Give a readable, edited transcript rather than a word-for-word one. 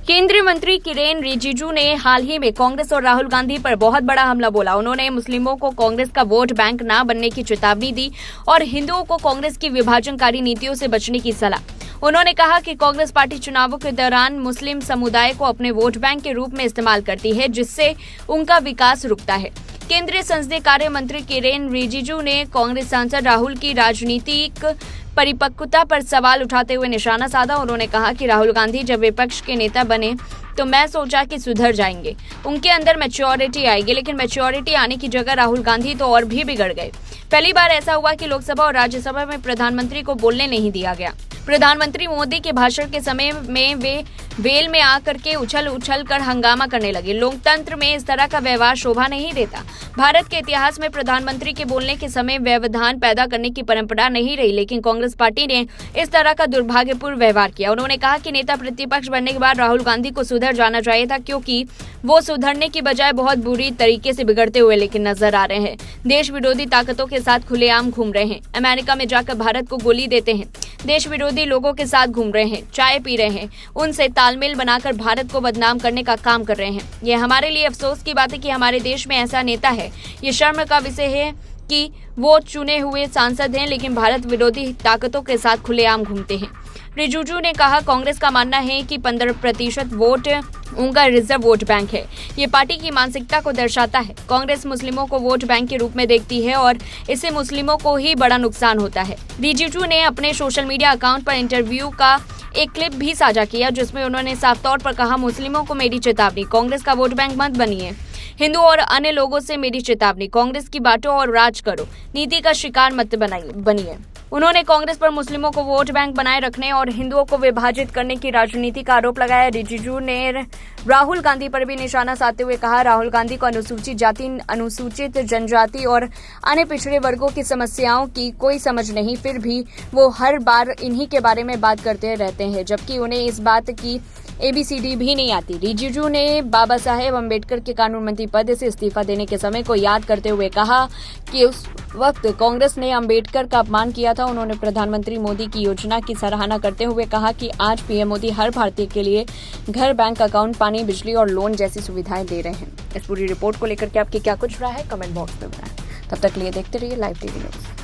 केंद्रीय मंत्री किरेन रिजिजू ने हाल ही में कांग्रेस और राहुल गांधी पर बहुत बड़ा हमला बोला। उन्होंने मुस्लिमों को कांग्रेस का वोट बैंक न बनने की चेतावनी दी और हिंदुओं को कांग्रेस की विभाजनकारी नीतियों से बचने की सलाह। उन्होंने कहा कि कांग्रेस पार्टी चुनावों के दौरान मुस्लिम समुदाय को अपने वोट बैंक के रूप में इस्तेमाल करती है, जिससे उनका विकास रुकता है। केंद्रीय संसदीय कार्य मंत्री किरेन रिजिजू ने कांग्रेस सांसद राहुल की राजनीतिक परिपक्वता पर सवाल उठाते हुए निशाना साधा। उन्होंने कहा कि राहुल गांधी जब विपक्ष के नेता बने तो मैं सोचा कि सुधर जाएंगे, उनके अंदर मैच्योरिटी आएगी, लेकिन मैच्योरिटी आने की जगह राहुल गांधी तो और भी बिगड़ गए। पहली बार ऐसा हुआ कि लोकसभा और राज्यसभा में प्रधानमंत्री को बोलने नहीं दिया गया। प्रधानमंत्री मोदी के भाषण के समय में वे वेल में आकर के उछल कर हंगामा करने लगे। लोकतंत्र में इस तरह का व्यवहार शोभा नहीं देता। भारत के इतिहास में प्रधानमंत्री के बोलने के समय व्यवधान पैदा करने की परंपरा नहीं रही, लेकिन कांग्रेस पार्टी ने इस तरह का दुर्भाग्यपूर्ण व्यवहार किया। उन्होंने कहा कि नेता प्रतिपक्ष बनने के बाद राहुल गांधी को सुधर जाना चाहिए था, क्योंकि वो सुधरने की बजाय बहुत बुरी तरीके से बिगड़ते हुए लेकिन नजर आ रहे हैं। देश विरोधी ताकतों के साथ खुलेआम घूम रहे हैं, अमेरिका में जाकर भारत को गोली देते हैं, देश विरोधी लोगों के साथ घूम रहे हैं, चाय पी रहे हैं, उनसे तालमेल बनाकर भारत को बदनाम करने का काम कर रहे हैं। ये हमारे लिए अफसोस की बात है कि हमारे देश में ऐसा नेता है। ये शर्म का विषय है कि वो चुने हुए सांसद हैं, लेकिन भारत विरोधी ताकतों के साथ खुलेआम घूमते हैं। रिजिजू ने कहा, कांग्रेस का मानना है कि 15% वोट उनका रिजर्व वोट बैंक है। ये पार्टी की मानसिकता को दर्शाता है। कांग्रेस मुस्लिमों को वोट बैंक के रूप में देखती है और इससे मुस्लिमों को ही बड़ा नुकसान होता है। रिजिजू ने अपने सोशल मीडिया अकाउंट पर इंटरव्यू का एक क्लिप भी साझा किया, जिसमें उन्होंने साफ तौर पर कहा, मुस्लिमों को मेरी चेतावनी, कांग्रेस का वोट बैंक मत बनिए। हिंदू और अन्य लोगों से मेरी चेतावनी, कांग्रेस की बांटो और राज करो, नीति का शिकार मत बनिए। उन्होंने कांग्रेस पर मुस्लिमों को वोट बैंक बनाए रखने और हिंदुओं को विभाजित करने की राजनीति का आरोप लगाया। रिजिजू ने राहुल गांधी पर भी निशाना साधते हुए कहा, राहुल गांधी को अनुसूचित जाति, अनुसूचित जनजाति और अन्य पिछड़े वर्गों की समस्याओं की कोई समझ नहीं, फिर भी वो हर बार इन्हीं के बारे में बात करते रहते हैं, जबकि उन्हें इस बात की ABCD भी नहीं आती। रिजिजू ने बाबा साहेब अम्बेडकर के कानून मंत्री पद से इस्तीफा देने के समय को याद करते हुए कहा कि उस वक्त कांग्रेस ने अम्बेडकर का अपमान किया था। उन्होंने प्रधानमंत्री मोदी की योजना की सराहना करते हुए कहा कि आज PM मोदी हर भारतीय के लिए घर, बैंक अकाउंट, पानी, बिजली और लोन जैसी सुविधाएं दे रहे हैं। इस पूरी रिपोर्ट को लेकर के आपकी क्या कुछ राय है, कमेंट बॉक्स में बताएं। तब तक लिए देखते रहिए लाइव TV न्यूज़।